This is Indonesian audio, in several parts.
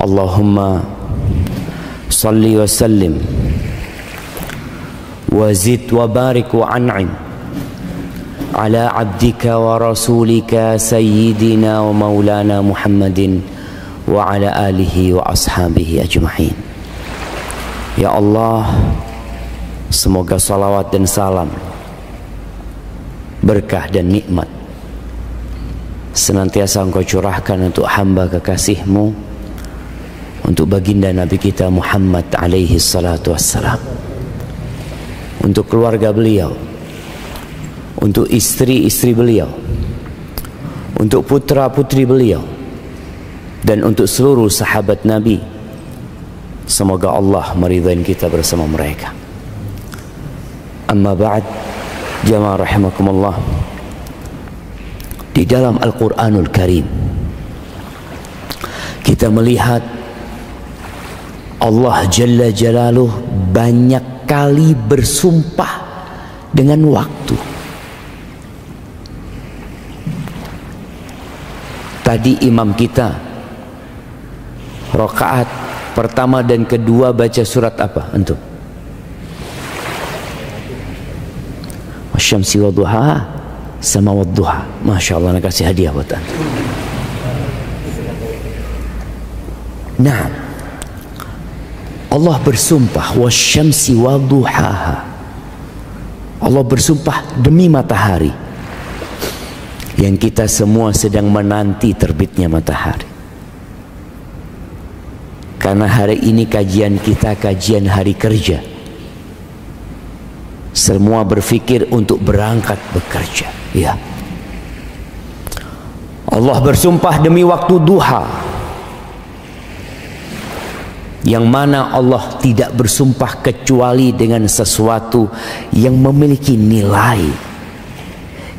Allahumma salli wa sallim wa zid wa barik wa an'im ala abdika wa rasulika sayyidina wa maulana Muhammadin wa ala alihi wa ashabihi ajma'in. Ya Allah, semoga salawat dan salam, berkah dan nikmat senantiasa Engkau curahkan untuk hamba kekasih-Mu, untuk baginda Nabi kita Muhammad alaihi salatu wassalam, untuk keluarga beliau, untuk istri-istri beliau, untuk putra-putri beliau, dan untuk seluruh sahabat Nabi. Semoga Allah meridai kita bersama mereka. Amma ba'd, jamaah rahimakumullah. Di dalam Al-Quranul Karim kita melihat Allah Jalla Jalaluh banyak kali bersumpah dengan waktu. Tadi imam kita rakaat pertama dan kedua baca surat apa antum? Wasyamsi wadduha, sama wadduha. Masya Allah, nak kasih hadiah buat antum. Nah, Allah bersumpah wasyamsi wadduhaha. Allah bersumpah demi matahari yang kita semua sedang menanti terbitnya matahari. Karena hari ini kajian kita kajian hari kerja. Semua berpikir untuk berangkat bekerja. Ya. Allah bersumpah demi waktu duha, yang mana Allah tidak bersumpah kecuali dengan sesuatu yang memiliki nilai,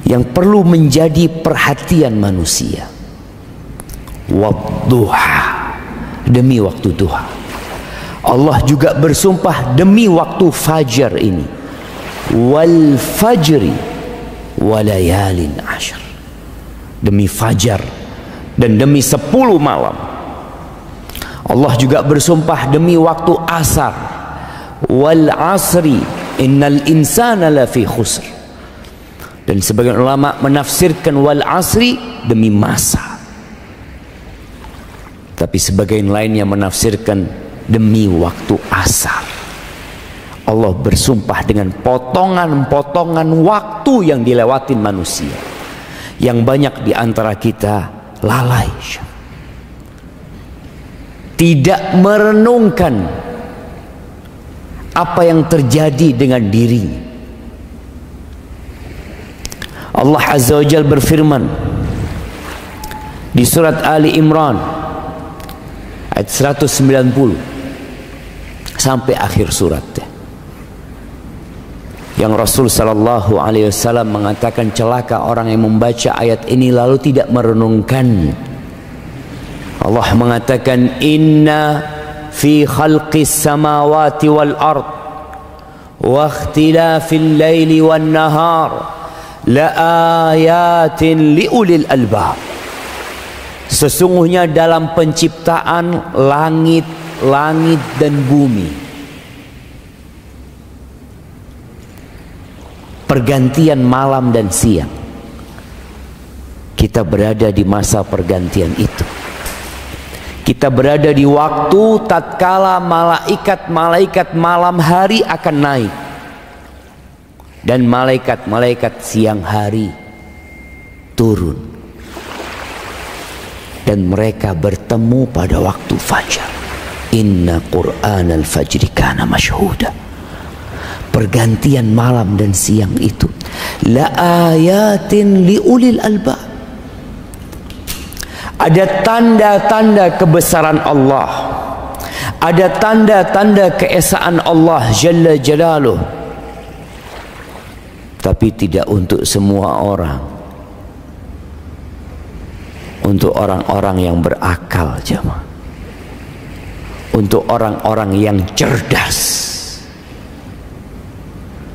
yang perlu menjadi perhatian manusia. Wadduha, demi waktu duha. Allah juga bersumpah demi waktu fajar ini. Wal fajri walayalin ashar, demi fajar dan demi 10 malam. Allah juga bersumpah demi waktu asar. Wal asri innal insana lafi khusr. Dan sebagian ulama menafsirkan wal asri demi masa, tapi sebagian lainnya menafsirkan demi waktu asar. Allah bersumpah dengan potongan-potongan waktu yang dilewatin manusia, yang banyak di antara kita lalai, tidak merenungkan apa yang terjadi dengan dirinya. Allah Azza wa Jalla berfirman di surat Ali Imran ayat 190 sampai akhir surat, yang Rasul sallallahu alaihi wasallam mengatakan celaka orang yang membaca ayat ini lalu tidak merenungkan. Allah mengatakan inna fi khalqis samawati wal ard wa ikhtilafil laili wan nahar la ayatin liulil albab. Sesungguhnya dalam penciptaan langit dan bumi, pergantian malam dan siang, kita berada di masa pergantian itu. Kita berada di waktu tatkala malaikat malam hari akan naik dan malaikat siang hari turun, dan mereka bertemu pada waktu fajar. Inna Qur'anal fajri kana mashhuda. Pergantian malam dan siang itu la ayatin liulil albab. Ada tanda-tanda kebesaran Allah, ada tanda-tanda keesaan Allah Jalla Jalaluh, tapi tidak untuk semua orang. Untuk orang-orang yang berakal, jemaah. Untuk orang-orang yang cerdas.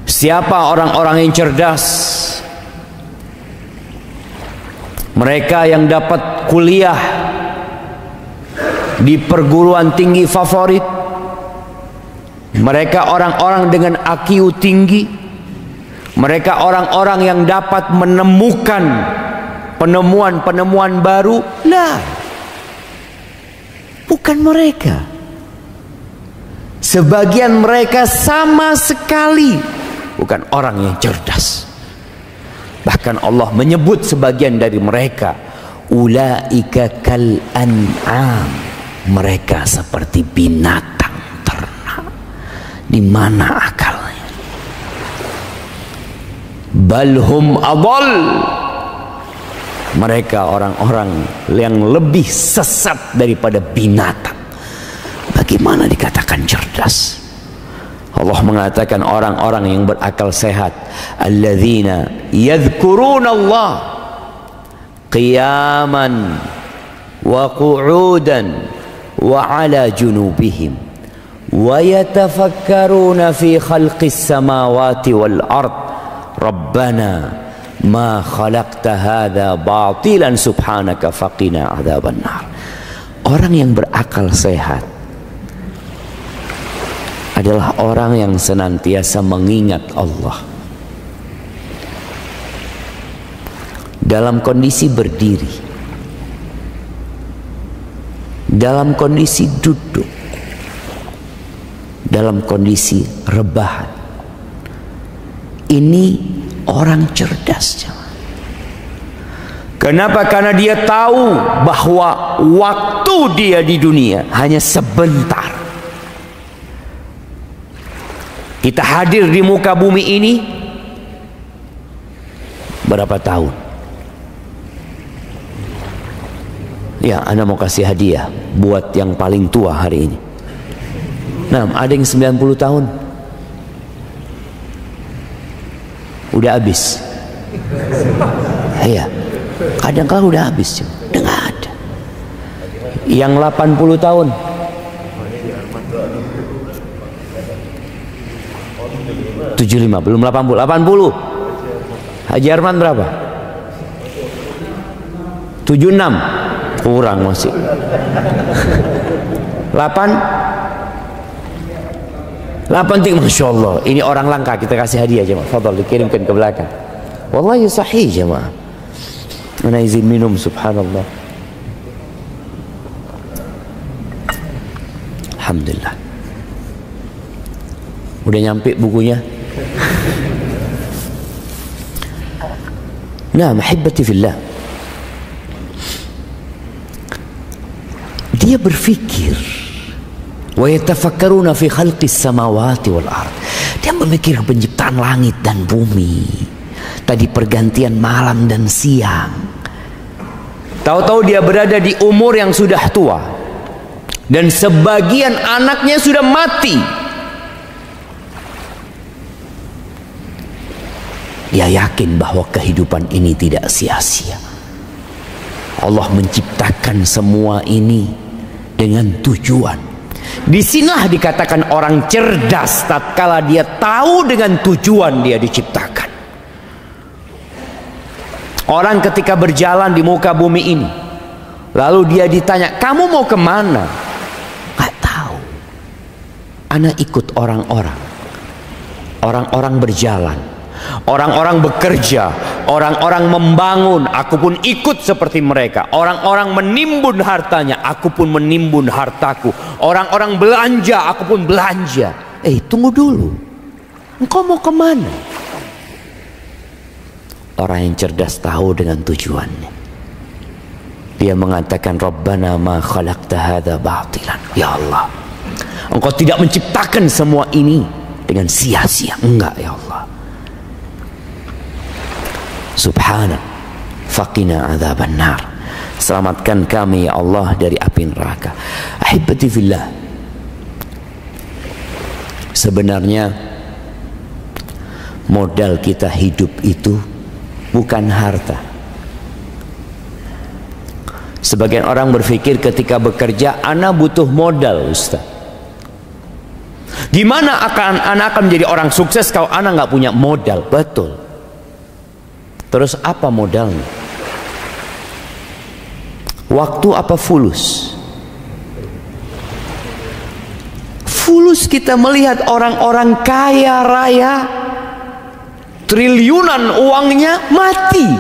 Siapa orang-orang yang cerdas? Mereka yang dapat kuliah di perguruan tinggi favorit. Mereka orang-orang dengan IQ tinggi. Mereka orang-orang yang dapat menemukan penemuan-penemuan baru. Lah, bukan mereka. Sebagian mereka sama sekali bukan orang yang cerdas. Bahkan Allah menyebut sebagian dari mereka, ulaika kal an'am, mereka seperti binatang ternak. Di mana akalnya? Balhum adall, mereka orang-orang yang lebih sesat daripada binatang. Bagaimana dikatakan cerdas? Allah mengatakan orang-orang yang berakal sehat, alladzina yadhkuruna Allah qiyaman wa qu'udan wa ala junubihim wa yatafakkaruna fi khalqis samawati wal ard rabbana ma khalaqta hadza batilan subhanaka faqina adzabannar. Orang yang berakal sehat adalah orang yang senantiasa mengingat Allah dalam kondisi berdiri, dalam kondisi duduk, dalam kondisi rebahan. Ini orang cerdas. Kenapa? Karena dia tahu bahwa waktu dia di dunia hanya sebentar. Kita hadir di muka bumi ini berapa tahun? Ya, Anda mau kasih hadiah buat yang paling tua hari ini. Nah, ada yang 90 tahun. Udah habis. Iya. Kadang-kadang udah habis. Udah nggak ada. Yang 80 tahun. Belum 80. Haji Arman berapa? 76. Kurang masih. 8 Masya Allah. Ini orang langka, kita kasih hadiah jemaah. Fadal, dikirimkan ke belakang. Wallahi sahih jemaah. Ana izin minum, subhanallah. Alhamdulillah. Udah nyampe bukunya. Nah, mahibbati fillah. Dia berfikir, wa yatafakkaruna fi khalqis samawati wal ard. Dia memikir penciptaan langit dan bumi. Tadi pergantian malam dan siang. Tahu-tahu dia berada di umur yang sudah tua. Dan sebagian anaknya sudah mati. Dia yakin bahwa kehidupan ini tidak sia-sia. Allah menciptakan semua ini dengan tujuan. Disinilah dikatakan orang cerdas tatkala dia tahu dengan tujuan dia diciptakan. Orang ketika berjalan di muka bumi ini, lalu dia ditanya, kamu mau kemana? Gak tahu. Ana ikut orang-orang. Orang-orang berjalan, orang-orang bekerja, orang-orang membangun, aku pun ikut seperti mereka. Orang-orang menimbun hartanya, aku pun menimbun hartaku. Orang-orang belanja, aku pun belanja. Tunggu dulu, engkau mau kemana? Orang yang cerdas tahu dengan tujuannya. Dia mengatakan, Rabbana ma khalaqta hadza batilan. Ya Allah, engkau tidak menciptakan semua ini dengan sia-sia. Enggak ya Allah. Subhanak faqina adzabannar. Selamatkan kami ya Allah dari api neraka. Ahibati fillah. Sebenarnya modal kita hidup itu bukan harta. Sebagian orang berpikir ketika bekerja, ana butuh modal, Ustaz. Gimana ana akan menjadi orang sukses kalau ana nggak punya modal? Betul. Terus apa modalnya? Waktu apa fulus? Fulus kita melihat orang-orang kaya raya, triliunan uangnya mati.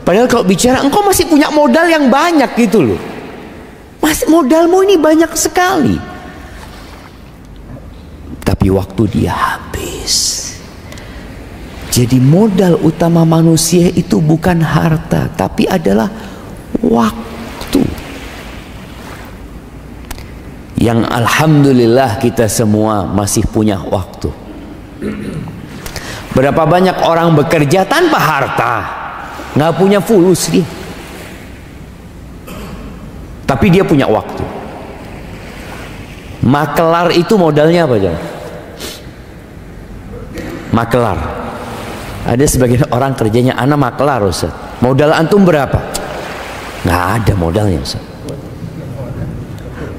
Padahal kalau bicara engkau masih punya modal yang banyak gitu loh. Masih modalmu ini banyak sekali. Tapi waktu dia habis. Jadi modal utama manusia itu bukan harta, tapi adalah waktu. Yang alhamdulillah kita semua masih punya waktu. Berapa banyak orang bekerja tanpa harta, nggak punya fulus dia, tapi dia punya waktu. Makelar itu modalnya apa aja? Makelar. Ada sebagian orang kerjanya anak makelar, Ustaz. Modal antum berapa? Nggak ada modalnya, Ustaz.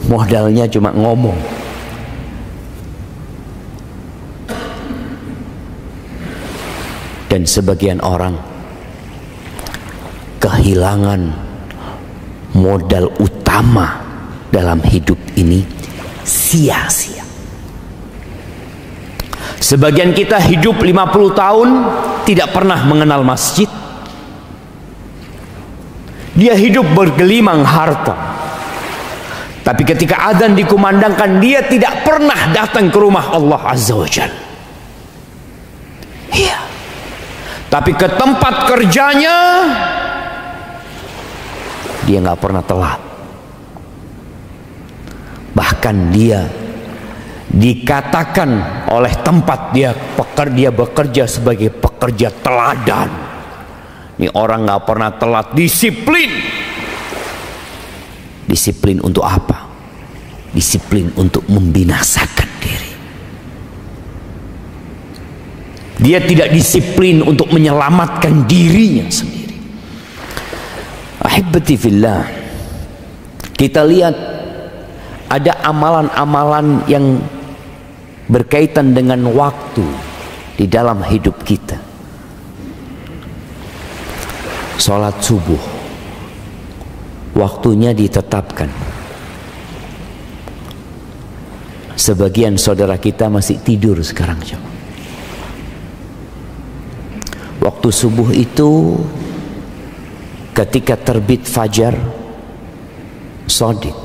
Modalnya cuma ngomong. Dan sebagian orang kehilangan modal utama dalam hidup ini sia-sia. Sebagian kita hidup 50 tahun tidak pernah mengenal masjid. Dia hidup bergelimang harta. Tapi ketika azan dikumandangkan, dia tidak pernah datang ke rumah Allah Azza wa Jalla. Iya. Tapi ke tempat kerjanya dia nggak pernah telat. Bahkan dia dikatakan oleh tempat dia bekerja sebagai pekerja teladan. Ini orang nggak pernah telat, disiplin. Disiplin untuk apa? Disiplin untuk membinasakan diri. Dia tidak disiplin untuk menyelamatkan dirinya sendiri. Ahibati fillah, kita lihat ada amalan-amalan yang berkaitan dengan waktu di dalam hidup kita. Salat subuh, waktunya ditetapkan. Sebagian saudara kita masih tidur sekarang. Waktu subuh itu ketika terbit fajar shadiq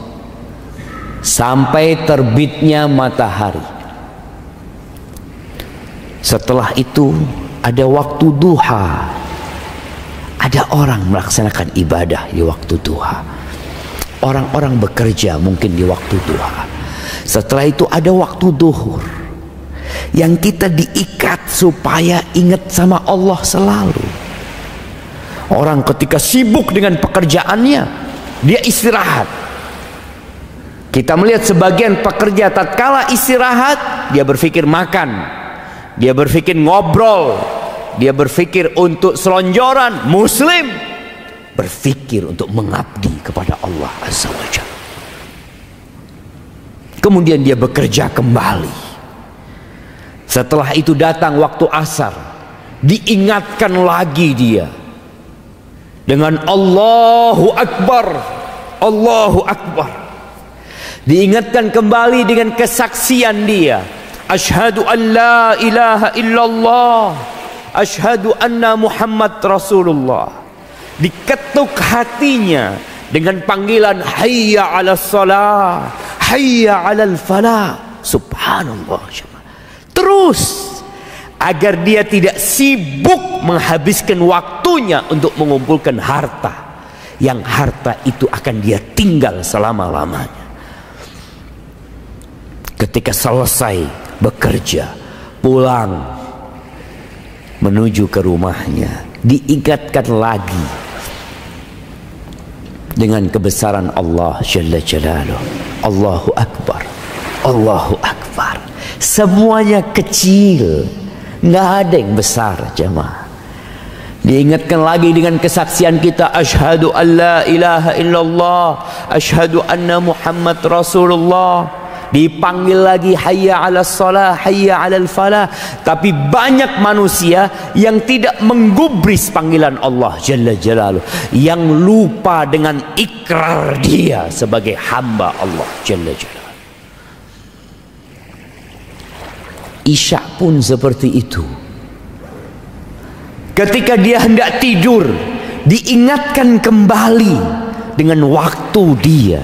sampai terbitnya matahari. Setelah itu ada waktu duha. Ada orang melaksanakan ibadah di waktu duha. Orang-orang bekerja mungkin di waktu duha. Setelah itu ada waktu duhur, yang kita diikat supaya ingat sama Allah selalu. Orang ketika sibuk dengan pekerjaannya, dia istirahat. Kita melihat sebagian pekerja tatkala istirahat, dia berpikir makan, dia berpikir ngobrol, dia berpikir untuk selonjoran. Muslim berpikir untuk mengabdi kepada Allah Azza wa Jalla. Kemudian dia bekerja kembali. Setelah itu datang waktu asar, diingatkan lagi dia dengan Allahu Akbar, Allahu Akbar. Diingatkan kembali dengan kesaksian dia, asyhadu an la ilaha illallah, asyhadu anna Muhammad Rasulullah. Diketuk hatinya dengan panggilan hayya 'alas shalah, hayya 'alal falah. Subhanallah. Terus agar dia tidak sibuk menghabiskan waktunya untuk mengumpulkan harta, yang harta itu akan dia tinggal selama-lamanya. Ketika selesai bekerja, pulang menuju ke rumahnya, diingatkan lagi dengan kebesaran Allah Jalla Jalaluh. Allahu Akbar, Allahu Akbar. Semuanya kecil, nggak ada yang besar, jemaah. Diingatkan lagi dengan kesaksian kita, asyhadu an la ilaha illallah, asyhadu anna Muhammad Rasulullah. Dipanggil lagi hayya 'alas shalah, hayya 'alal falah. Tapi banyak manusia yang tidak menggubris panggilan Allah Jalla Jalaluh, yang lupa dengan ikrar dia sebagai hamba Allah Jalla Jalaluh. Isya pun seperti itu. Ketika dia hendak tidur, diingatkan kembali dengan waktu dia.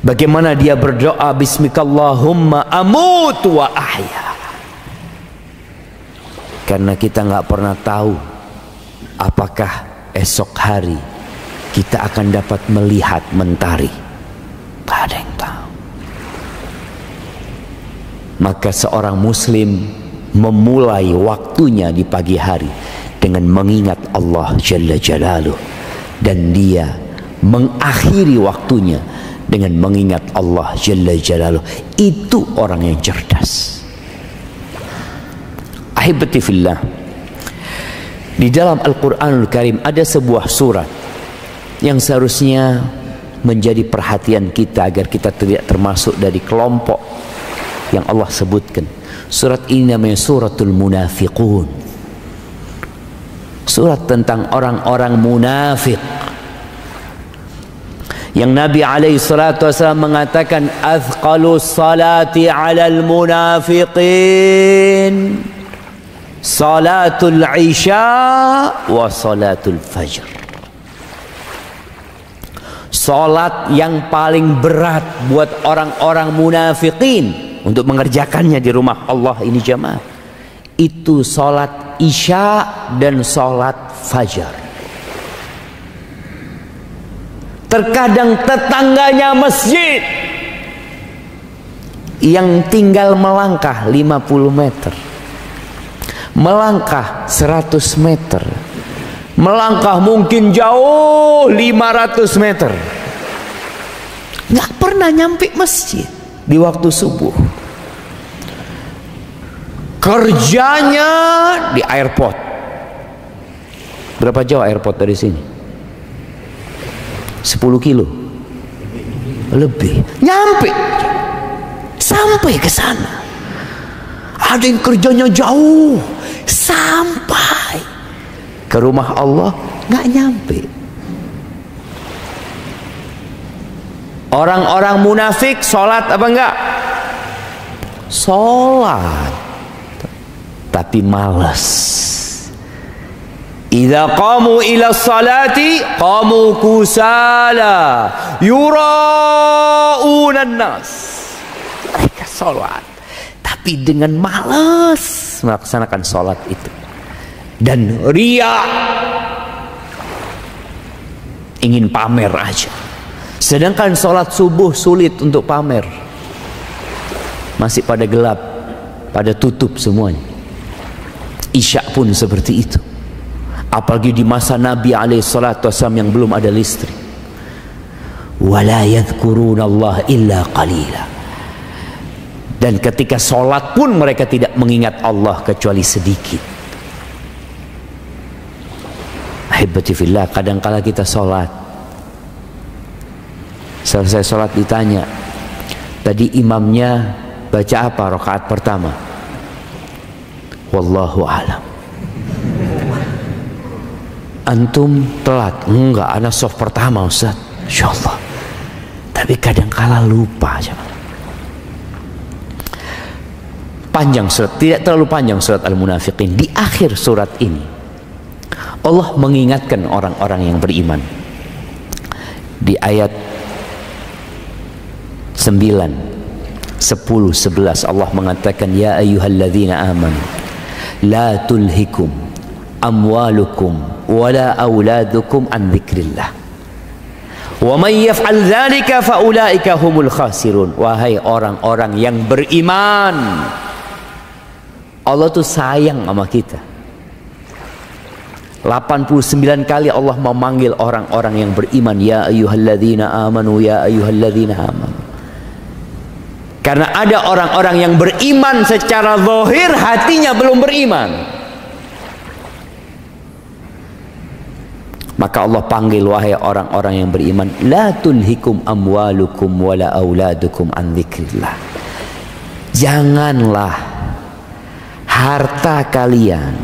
Bagaimana dia berdoa, Bismikallahumma amutu wa ahya. Karena kita nggak pernah tahu apakah esok hari kita akan dapat melihat mentari. Tak ada yang tahu. Maka seorang muslim memulai waktunya di pagi hari dengan mengingat Allah Jalla Jalaluh, dan dia mengakhiri waktunya dengan mengingat Allah Jalla Jalaluh. Itu orang yang cerdas. Ahibati fillah, di dalam Al-Quranul Karim ada sebuah surat yang seharusnya menjadi perhatian kita agar kita tidak termasuk dari kelompok yang Allah sebutkan. Surat ini namanya Suratul Munafiqun. Surat tentang orang-orang munafik, yang Nabi alaihi salatu wasallam mengatakan, azqalus salati alal munafiqin salatul isya wa salatul fajr. Salat yang paling berat buat orang-orang munafikin untuk mengerjakannya di rumah Allah ini jamaah, itu salat isya dan salat fajar. Terkadang tetangganya masjid yang tinggal melangkah 50 meter, melangkah 100 meter, melangkah mungkin jauh 500 meter, nggak pernah nyampe masjid di waktu subuh. Kerjanya di airport. Berapa jauh airport dari sini? 10 kilo lebih, nyampe sampai ke sana. Ada yang kerjanya jauh, sampai ke rumah Allah nggak nyampe. Orang-orang munafik sholat apa enggak? Sholat, tapi malas. Idza qamu ila salati qamu kusala yura'unan nas. Mereka sholat tapi dengan malas melaksanakan sholat itu, dan ria, ingin pamer aja. Sedangkan sholat subuh sulit untuk pamer, masih pada gelap, pada tutup semuanya. Isya pun seperti itu, apalagi di masa Nabi SAW yang belum ada listrik. Wala yadhkuruna Allah illa qalila. Dan ketika sholat pun mereka tidak mengingat Allah kecuali sedikit. Ahibati fillah, kadangkala kita sholat, selesai sholat ditanya, tadi imamnya baca apa rakaat pertama? Wallahu a'lam. Antum telat? Enggak, ana soft pertama Ustaz. Insyaallah. Tapi kadangkala lupa aja. Panjang surat, tidak terlalu panjang surat Al-Munafiqin. Di akhir surat ini Allah mengingatkan orang-orang yang beriman. Di ayat 9, 10, 11 Allah mengatakan, ya ayyuhalladzina amanu la tulhikum amwalukum wala auladukum an dzikrillah wa may yaf'al dzalika fa ulaika humul khasirun. Wahai orang-orang yang beriman, Allah tuh sayang sama kita. 89 kali Allah memanggil orang-orang yang beriman, ya ayyuhalladzina amanu, ya ayyuhalladzina amanu. Karena ada orang-orang yang beriman secara zahir, hatinya belum beriman. Maka Allah panggil, wahai orang-orang yang beriman, la tulhikum amwalukum wala auladukum an dzikrillah. Janganlah harta kalian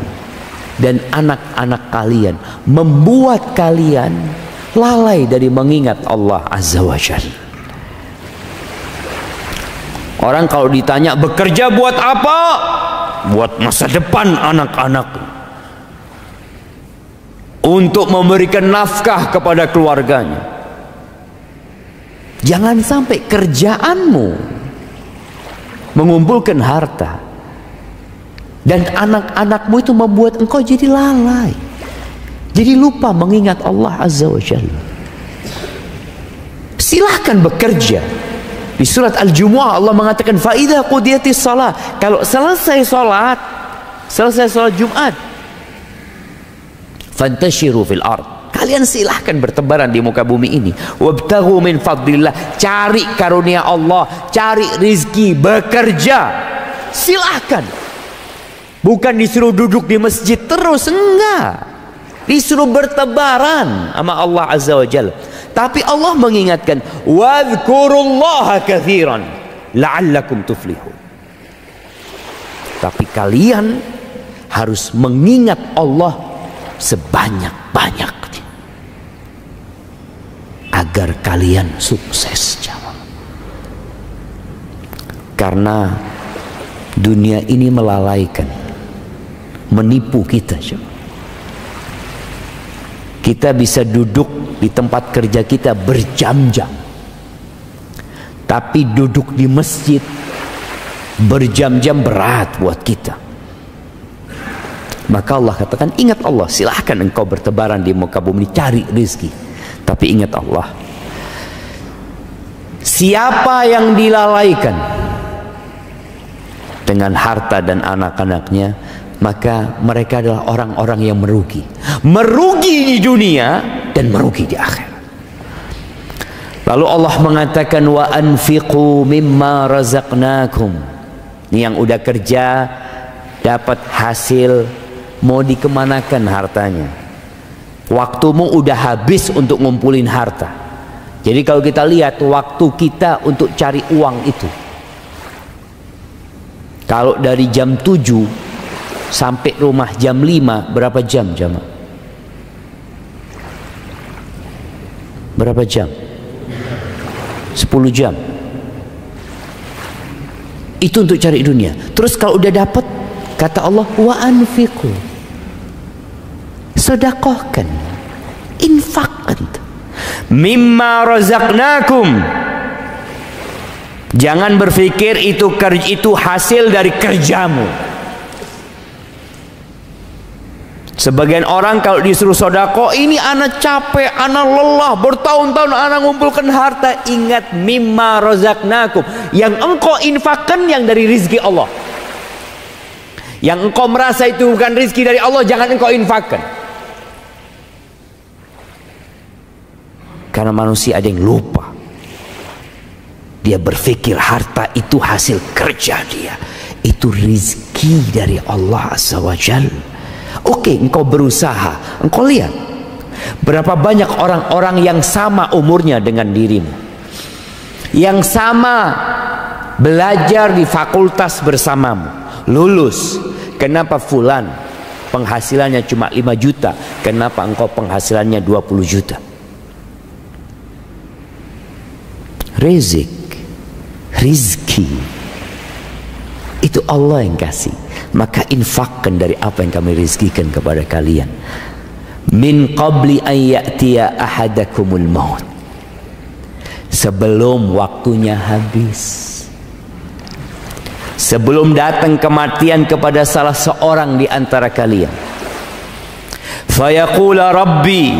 dan anak-anak kalian membuat kalian lalai dari mengingat Allah Azza wa Jalla. Orang kalau ditanya bekerja buat apa? Buat masa depan anak-anak, untuk memberikan nafkah kepada keluarganya. Jangan sampai kerjaanmu mengumpulkan harta dan anak-anakmu itu membuat engkau jadi lalai, jadi lupa mengingat Allah Azza wa Jalla. Silahkan bekerja. Di surat Al-Jumu'ah Allah mengatakan fa idza qudiyatis shalah, kalau selesai salat Jumat, fantashiru fil ard, kalian silahkan bertebaran di muka bumi ini. Wabtaghu min fadlillah, cari karunia Allah, cari rizki, bekerja. Silahkan. Bukan disuruh duduk di masjid terus, enggak. Disuruh bertebaran sama Allah Azza wa Jalla. Tapi Allah mengingatkan, wadhkurullaha katsiran la'allakum tuflihun. Tapi kalian harus mengingat Allah sebanyak-banyaknya agar kalian sukses. Karena dunia ini melalaikan, menipu kita. Kita bisa duduk di tempat kerja kita berjam-jam, tapi duduk di masjid berjam-jam berat buat kita. Maka Allah katakan, ingat Allah. Silahkan engkau bertebaran di muka bumi, cari rezeki, tapi ingat Allah. Siapa yang dilalaikan dengan harta dan anak-anaknya, maka mereka adalah orang-orang yang merugi. Merugi di dunia dan merugi di akhirat. Lalu Allah mengatakan, wa anfiqu mimma razaqnakum. Ini yang udah kerja dapat hasil, mau dikemanakan hartanya? Waktumu udah habis untuk ngumpulin harta. Jadi kalau kita lihat waktu kita untuk cari uang itu, kalau dari jam 7 sampai rumah jam 5, berapa jam jamaah? Berapa jam? 10 jam. Itu untuk cari dunia. Terus kalau udah dapat, kata Allah, wa anfiqu, sedekahkan, infakkan mimma razaqnakum. Jangan berpikir itu hasil dari kerjamu. Sebagian orang kalau disuruh sodako, ini anak capek, anak lelah, bertahun-tahun anak ngumpulkan harta. Ingat, mimma razaqnakum, yang engkau infakkan yang dari rizki Allah. Yang engkau merasa itu bukan rizki dari Allah, jangan engkau infakkan. Karena manusia ada yang lupa. Dia berpikir harta itu hasil kerja dia, itu rizki dari Allah Azza wa Jalla. Oke, engkau berusaha, engkau lihat berapa banyak orang-orang yang sama umurnya dengan dirimu, yang sama belajar di fakultas bersamamu, lulus. Kenapa fulan penghasilannya cuma 5 juta, kenapa engkau penghasilannya 20 juta? Rizki itu Allah yang kasih. Maka infakkan dari apa yang kami rizkikan kepada kalian. Min qabli an ya'tiya ahadakumul maut, sebelum waktunya habis, sebelum datang kematian kepada salah seorang di antara kalian. Fayaqula rabbi,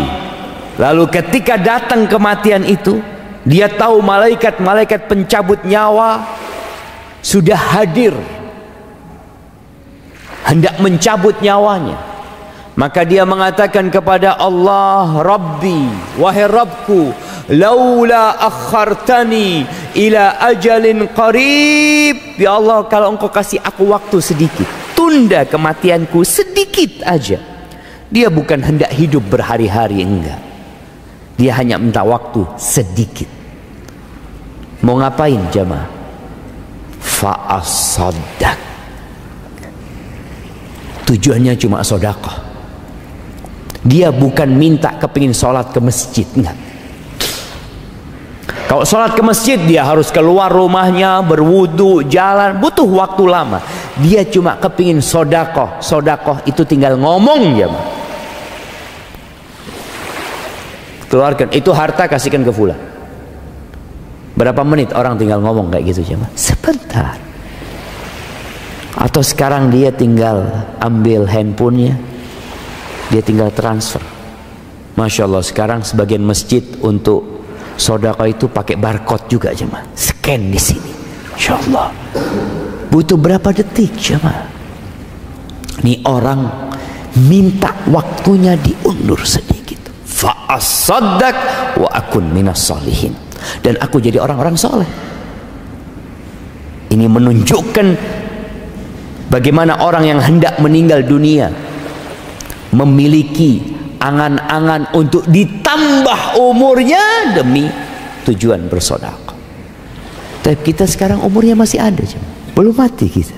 lalu ketika datang kematian itu, dia tahu malaikat-malaikat pencabut nyawa sudah hadir, hendak mencabut nyawanya. Maka dia mengatakan kepada Allah, Rabbi, wahai Rabbku, laula akhartani ila ajalin qarib. Ya Allah, kalau engkau kasih aku waktu sedikit, tunda kematianku sedikit aja. Dia bukan hendak hidup berhari-hari, enggak. Dia hanya minta waktu sedikit. Mau ngapain jamaah? Fa'asaddaq. Tujuannya cuma sedekah. Dia bukan minta kepingin sholat ke masjid, enggak. Kalau sholat ke masjid, dia harus keluar rumahnya, berwudu, jalan, butuh waktu lama. Dia cuma kepingin sodakoh. Sodakoh itu tinggal ngomong ya. Keluarkan, itu harta kasihkan ke fulan. Berapa menit orang tinggal ngomong kayak gitu jemaah? Sebentar. Atau sekarang dia tinggal ambil handphonenya, dia tinggal transfer. Masya Allah, sekarang sebagian masjid untuk sedekah itu pakai barcode juga jemaah. Scan di sini. Masya Allah. Butuh berapa detik jemaah? Ini orang minta waktunya diundur sedikit. Fa'asaddaq wa akun minas solihin. Dan aku jadi orang-orang soleh. Ini menunjukkan bagaimana orang yang hendak meninggal dunia memiliki angan-angan untuk ditambah umurnya demi tujuan bersedekah. Tapi kita sekarang umurnya masih ada, belum mati kita.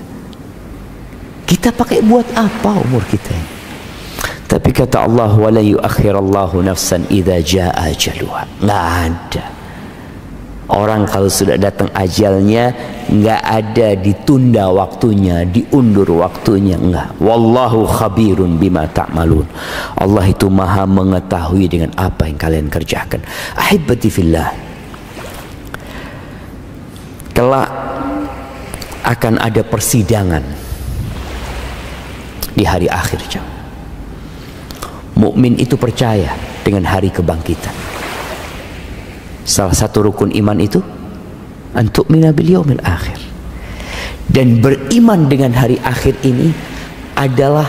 Kita pakai buat apa umur kita ini? Tapi kata Allah, wala yuakhirallahu nafsan idza jaa ajaluha. Nggak ada. Orang kalau sudah datang ajalnya, nggak ada ditunda waktunya, diundur waktunya, enggak. Wallahu khabirun bima ta'malun. Allah itu maha mengetahui dengan apa yang kalian kerjakan. Ahibbati fillah, kelak akan ada persidangan di hari akhir. Mukmin itu percaya dengan hari kebangkitan. Salah satu rukun iman itu antuk mina bil yaumil akhir. Dan beriman dengan hari akhir ini adalah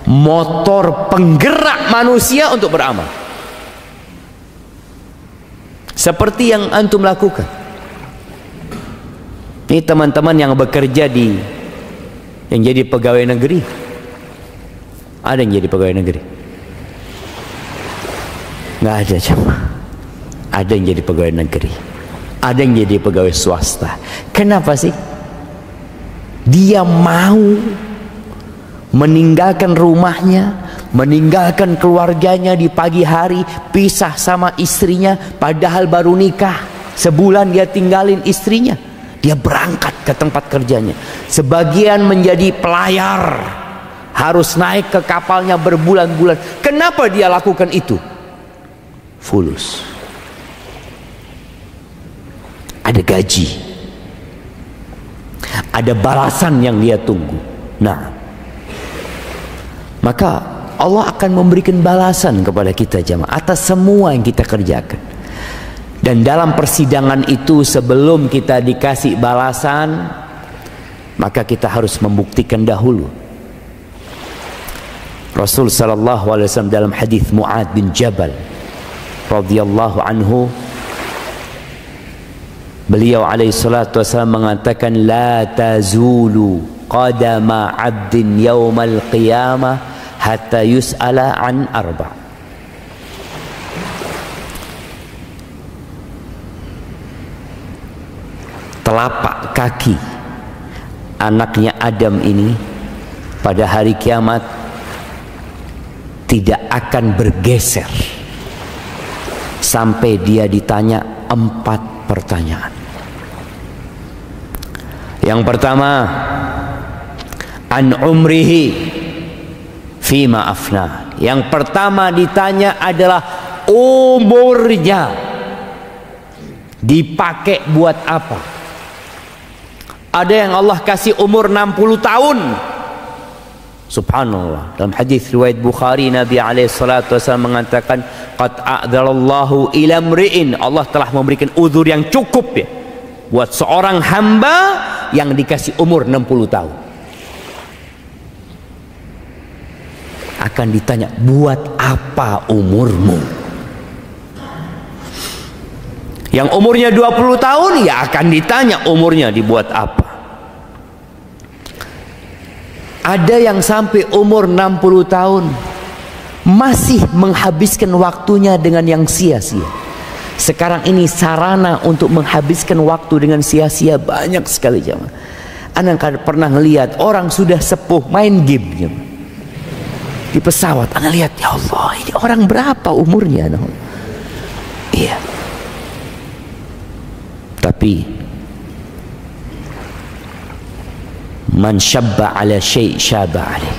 motor penggerak manusia untuk beramal. Seperti yang antum lakukan. Ini teman-teman yang bekerja yang jadi pegawai negeri. Ada yang jadi pegawai negeri? Nggak ada cuma. Ada yang jadi pegawai negeri, ada yang jadi pegawai swasta. Kenapa sih? Dia mau meninggalkan rumahnya, meninggalkan keluarganya di pagi hari, pisah sama istrinya, padahal baru nikah. Sebulan dia tinggalin istrinya, dia berangkat ke tempat kerjanya. Sebagian menjadi pelayar, harus naik ke kapalnya berbulan-bulan. Kenapa dia lakukan itu? Fulus. Ada gaji, ada balasan yang dia tunggu. Nah, maka Allah akan memberikan balasan kepada kita jemaah atas semua yang kita kerjakan. Dan dalam persidangan itu, sebelum kita dikasih balasan, maka kita harus membuktikan dahulu. Rasul sallallahu alaihi wasallam dalam hadis Mu'ad bin Jabal radhiyallahu anhu, beliau alaihi salatu wasallam mengatakan, la tazulu qadama 'abdin yaumal qiyamah hatta yus'ala an arba'. Telapak kaki anaknya Adam ini pada hari kiamat tidak akan bergeser sampai dia ditanya 4 pertanyaan. Yang pertama, an umrihi fima afna. Yang pertama ditanya adalah umurnya dipakai buat apa. Ada yang Allah kasih umur 60 tahun. Subhanallah. Dalam hadis riwayat Bukhari, Nabi alaihi salatu wasallam mengatakan, qad a'dzalallahu ila mri'in, Allah telah memberikan uzur yang cukup ya buat seorang hamba yang dikasih umur 60 tahun. Akan ditanya, buat apa umurmu? Yang umurnya 20 tahun ya akan ditanya umurnya dibuat apa. Ada yang sampai umur 60 tahun masih menghabiskan waktunya dengan yang sia-sia. Sekarang ini sarana untuk menghabiskan waktu dengan sia-sia banyak sekali jemaah. Anda pernah ngelihat orang sudah sepuh main game jemaah. Di pesawat Anda lihat, ya Allah, ini orang berapa umurnya? Iya. Tapi man syabba ala syai' syaba alaih.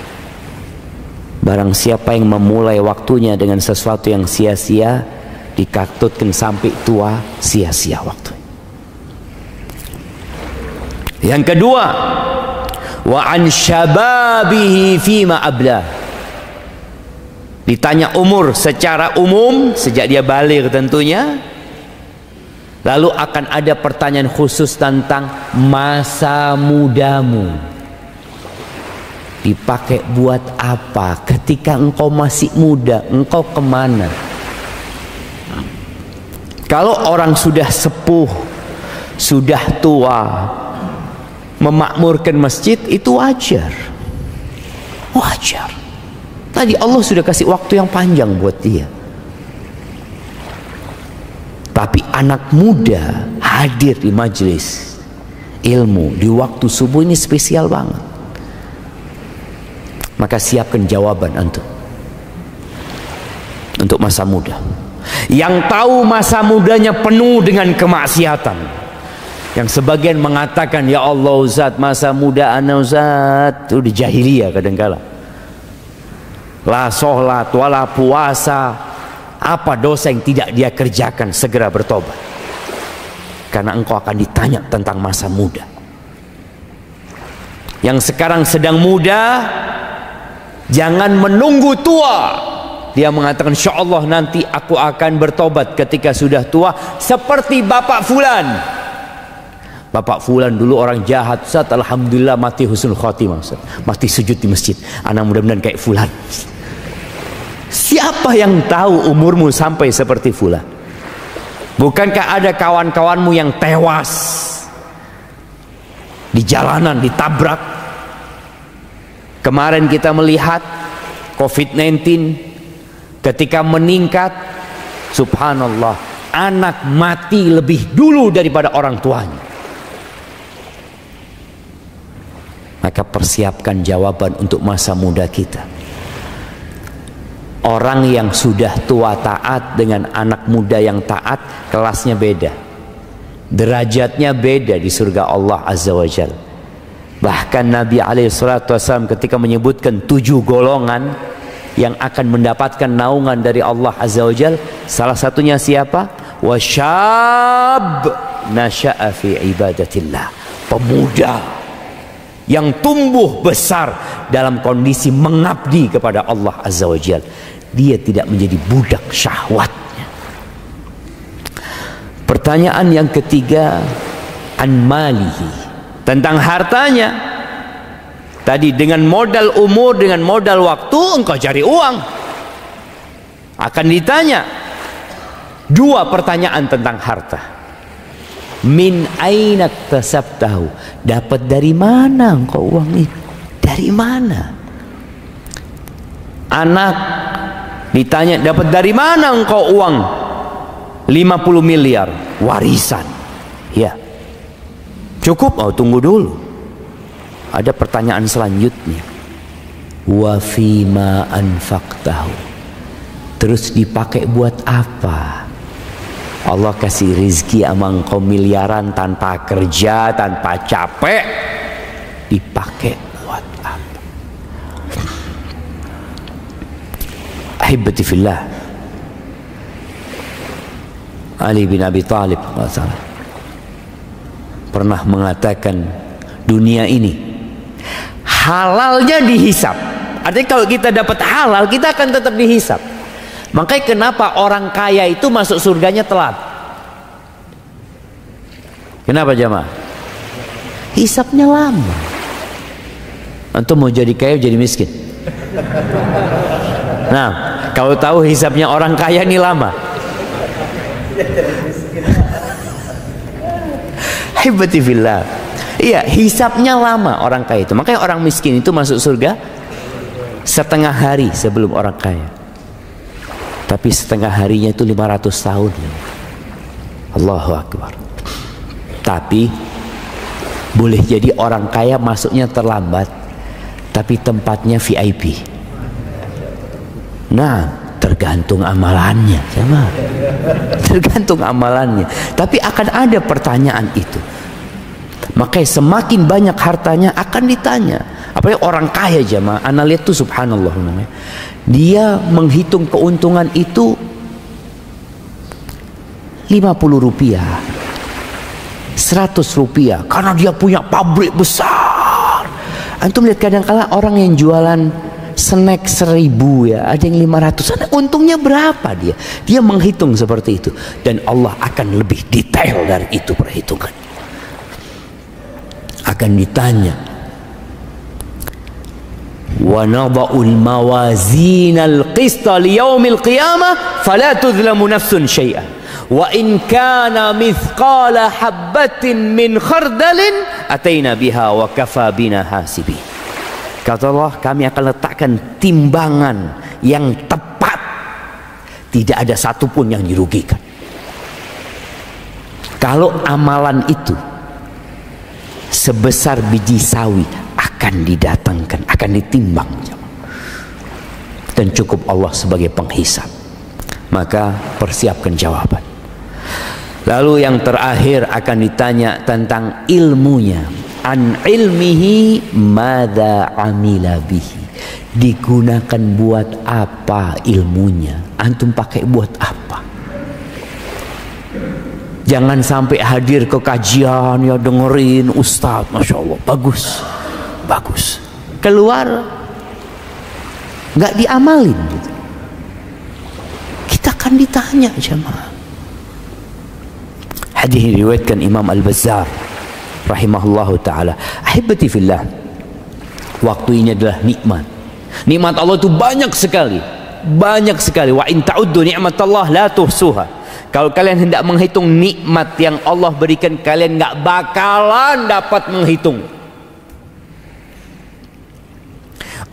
Barang siapa yang memulai waktunya dengan sesuatu yang sia-sia, dikatutkan sampai tua sia-sia waktu. Yang kedua, wa an syababihi fima ablah. Ditanya umur secara umum sejak dia baligh tentunya. Lalu akan ada pertanyaan khusus tentang masa mudamu. Dipakai buat apa? Ketika engkau masih muda, engkau kemana? Kalau orang sudah sepuh, sudah tua, memakmurkan masjid, itu wajar. Wajar. Tadi Allah sudah kasih waktu yang panjang buat dia. Tapi anak muda hadir di majelis ilmu di waktu subuh ini spesial banget. Maka siapkan jawaban antum untuk masa muda. Yang tahu masa mudanya penuh dengan kemaksiatan. Yang sebagian mengatakan, ya Allah Ustaz, masa muda ana Ustaz itu di jahiliyah kadangkala. La sholat wala puasa. Apa dosa yang tidak dia kerjakan, segera bertobat. Karena engkau akan ditanya tentang masa muda. Yang sekarang sedang muda, jangan menunggu tua. Dia mengatakan, insya Allah nanti aku akan bertobat ketika sudah tua, seperti Bapak Fulan. Bapak Fulan dulu orang jahat, Ustaz, alhamdulillah mati husnul khotimah, Ustaz. Mati sujud di masjid. Anak mudah-mudahan kayak Fulan. Siapa yang tahu umurmu sampai seperti Fulan? Bukankah ada kawan-kawanmu yang tewas di jalanan, ditabrak? Kemarin kita melihat COVID-19 ketika meningkat, subhanallah, anak mati lebih dulu daripada orang tuanya. Maka persiapkan jawaban untuk masa muda kita. Orang yang sudah tua taat dengan anak muda yang taat, kelasnya beda, derajatnya beda di surga Allah Azza wa Jalla. Bahkan Nabi SAW ketika menyebutkan 7 golongan yang akan mendapatkan naungan dari Allah Azza wa Jalla, salah satunya siapa? Wasyab nasya'a fi ibadatillah. Pemuda yang tumbuh besar dalam kondisi mengabdi kepada Allah Azza wa Jalla. Dia tidak menjadi budak syahwatnya. Pertanyaan yang ketiga, an malihi, tentang hartanya. Tadi dengan modal umur, dengan modal waktu, engkau cari uang. Akan ditanya 2 pertanyaan tentang harta. Min aina tasabtahu, dapat dari mana engkau uang itu? Dari mana? Anak ditanya, dapat dari mana engkau uang 50 miliar warisan? Ya, cukup? Oh, tunggu dulu, ada pertanyaan selanjutnya. Wa fima anfaqtahu, terus dipakai buat apa? Allah kasih rizki sama engkau miliaran tanpa kerja, tanpa capek, dipakai buat apa? Ahibati fillah, Ali bin Abi Thalib pernah mengatakan, dunia ini halalnya dihisap. Artinya kalau kita dapat halal, kita akan tetap dihisap. Makanya kenapa orang kaya itu masuk surganya telat? Kenapa jamaah? Hisapnya lama. Antum mau jadi kaya jadi miskin? Nah, kalau tahu hisapnya orang kaya ini lama. Hibati fillah. Iya, hisapnya lama orang kaya itu. Makanya orang miskin itu masuk surga setengah hari sebelum orang kaya. Tapi setengah harinya itu 500 tahun. Allahu Akbar. Tapi boleh jadi orang kaya masuknya terlambat, tapi tempatnya VIP. Nah, Tergantung amalannya, sama. Tergantung amalannya. Tapi akan ada pertanyaan itu. Makanya semakin banyak hartanya akan ditanya. Apalagi orang kaya jamaah. Anda lihat tuh subhanallah namanya. Dia menghitung keuntungan itu 50 rupiah, 100 rupiah, karena dia punya pabrik besar. Antum lihat kadang-kala orang yang jualan snack 1000 ya, ada yang 500, untungnya berapa dia? Dia menghitung seperti itu, dan Allah akan lebih detail dari itu perhitungan. Akan ditanya, wa nada'ul mawazinal qista liyaumil qiyamah fala tuzlamu nafsun syai'an wa in kana mithqala habbatin min khardalin ataina biha wa kafa bina hasibin. Kata Allah, kami akan letakkan timbangan yang tepat, tidak ada satupun yang dirugikan. Kalau amalan itu sebesar biji sawi akan didatangkan, akan ditimbang, dan cukup Allah sebagai penghisab. Maka persiapkan jawaban. Lalu yang terakhir akan ditanya tentang ilmunya. An ilmihi madza amila bihi. Digunakan buat apa ilmunya? Antum pakai buat apa? Jangan sampai hadir ke kajian ya dengerin ustaz, masya Allah, bagus, bagus. Keluar nggak diamalin gitu. Kita akan ditanya jemaah. Hadis diriwayatkan Imam Al-Bazzar rahimahullahu taala. Ahibati fillah, waktu ini adalah nikmat. Nikmat Allah itu banyak sekali, banyak sekali. Wa in ta'uddu ni'matallah la tuhsuha. Kalau kalian hendak menghitung nikmat yang Allah berikan, kalian nggak bakalan dapat menghitung.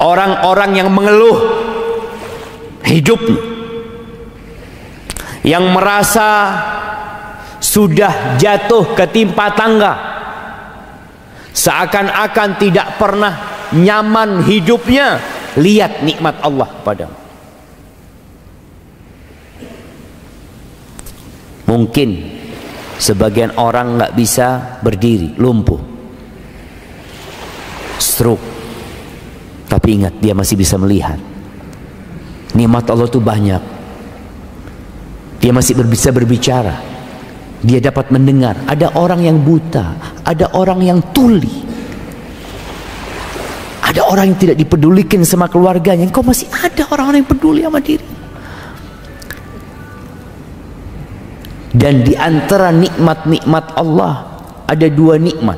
Orang-orang yang mengeluh hidupnya, yang merasa sudah jatuh ketimpa tangga, seakan-akan tidak pernah nyaman hidupnya, lihat nikmat Allah padamu. Mungkin sebagian orang nggak bisa berdiri, lumpuh, stroke, tapi ingat dia masih bisa melihat. Nikmat Allah itu banyak. Dia masih bisa berbicara, dia dapat mendengar. Ada orang yang buta, ada orang yang tuli, ada orang yang tidak dipedulikan sama keluarganya. Engkau masih ada orang-orang yang peduli sama diri. Dan di antara nikmat-nikmat Allah ada dua nikmat.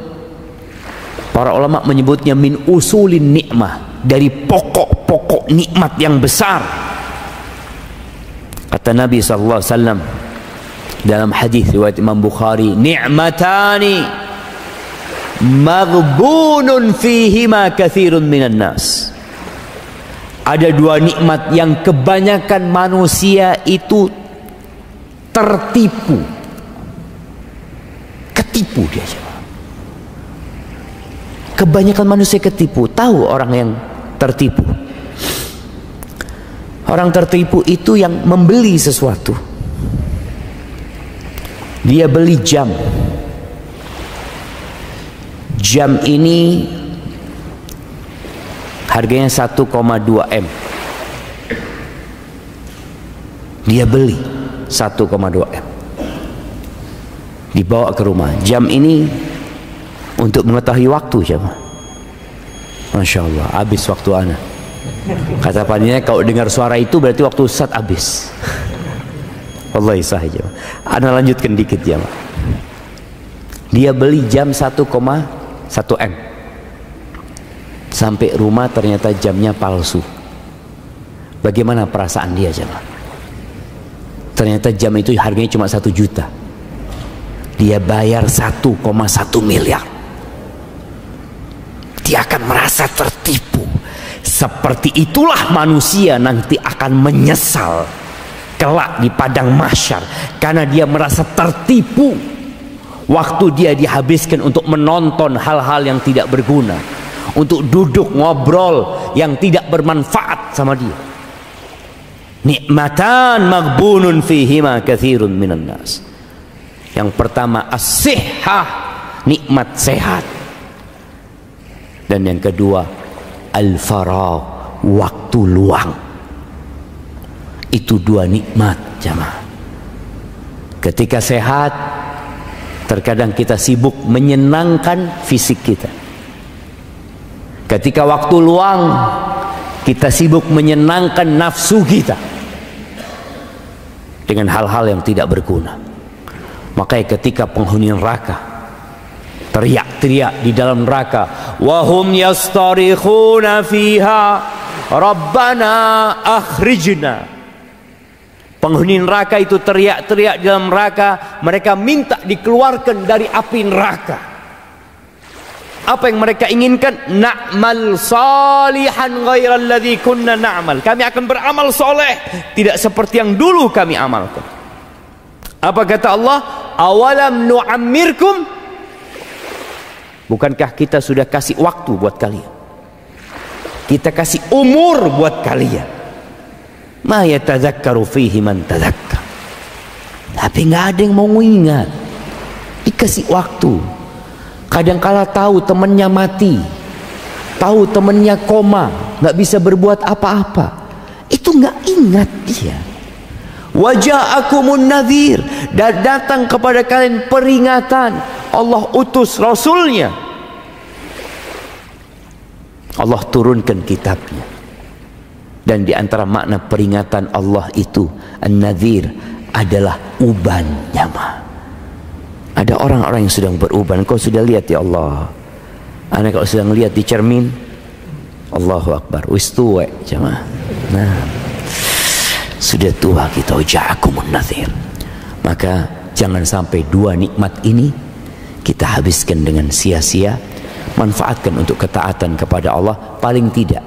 Para ulama menyebutnya min usulin nikmah, dari pokok-pokok nikmat yang besar. Kata Nabi SAW dalam hadis riwayat Imam Bukhari, ni'matani maghbunun fihima katsirun minan nas. Ada dua nikmat yang kebanyakan manusia itu tertipu, ketipu dia. Kebanyakan manusia ketipu. Tahu orang yang tertipu? Orang tertipu itu yang membeli sesuatu. Dia beli jam. Jam ini harganya 1,2 M. Dia beli 1,2 M, dibawa ke rumah. Jam ini untuk mengetahui waktu jemaah. Masya Allah, habis waktu anak. Kata panitia, kalau dengar suara itu berarti waktu Ustaz habis. Wallahi sahih jemaah. Ana lanjutkan dikit jemaah. Dia beli jam 1,1 M. Sampai rumah ternyata jamnya palsu. Bagaimana perasaan dia jemaah? Ternyata jam itu harganya cuma 1 juta. Dia bayar 1,1 miliar. Dia akan merasa tertipu. Seperti itulah manusia nanti akan menyesal kelak di padang mahsyar, karena dia merasa tertipu. Waktu dia dihabiskan untuk menonton hal-hal yang tidak berguna, untuk duduk ngobrol yang tidak bermanfaat sama dia. Nikmatan maghbunun fihima katsirun minan nas. Yang pertama as-sihhah, nikmat sehat. Dan yang kedua al-faragh, waktu luang. Itu dua nikmat jamaah. Ketika sehat, terkadang kita sibuk menyenangkan fisik kita. Ketika waktu luang, kita sibuk menyenangkan nafsu kita dengan hal-hal yang tidak berguna. Makanya ketika penghuni neraka teriak-teriak di dalam neraka, wahum yastarikhuna fiha rabbana akhrijna. Penghuni neraka itu teriak-teriak di dalam neraka, mereka minta dikeluarkan dari api neraka. Apa yang mereka inginkan? Na'mal salihan ghairal ladzi kunna na'mal. Kami akan beramal soleh tidak seperti yang dulu kami amalkan. Apa kata Allah? Awalam nu'ammirkum? Bukankah kita sudah kasih waktu buat kalian? Kita kasih umur buat kalian. Ma yatadzakkaru fihi man tadzakkar. Tapi nggak ada yang mau ingat. Dikasih waktu. Kadangkala tahu temannya mati, tahu temannya koma, nggak bisa berbuat apa-apa, itu nggak ingat dia. Waja'akumun nadhir, dan datang kepada kalian peringatan. Allah utus Rasulnya, Allah turunkan kitabnya. Dan di antara makna peringatan Allah itu, an-nadhir adalah uban jamaah. Ada orang-orang yang sedang beruban. Kau sudah lihat ya Allah? Anak kalau sedang lihat di cermin, Allahu Akbar, wis tua jamaah. Nah, sudah tua kita. Ja'akumun nadhir. Maka jangan sampai dua nikmat ini kita habiskan dengan sia-sia. Manfaatkan untuk ketaatan kepada Allah. Paling tidak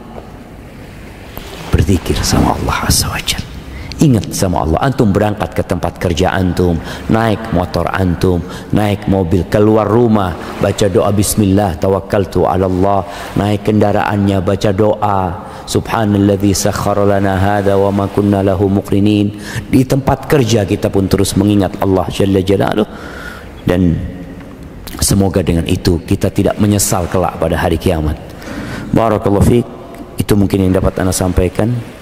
berzikir sama Allah Azza wa Jalla. Ingat sama Allah. Antum berangkat ke tempat kerja antum, naik motor antum, naik mobil, keluar rumah, baca doa bismillah tawakkaltu ala Allah. Naik kendaraannya, baca doa subhanalladzi sakhkhara lana hadza wa ma kunna lahu muqrinin. Di tempat kerja kita pun terus mengingat Allah Jalla Jalaluh. Dan semoga dengan itu kita tidak menyesal kelak pada hari kiamat. Barakallahu fiik. Itu mungkin yang dapat Anda sampaikan.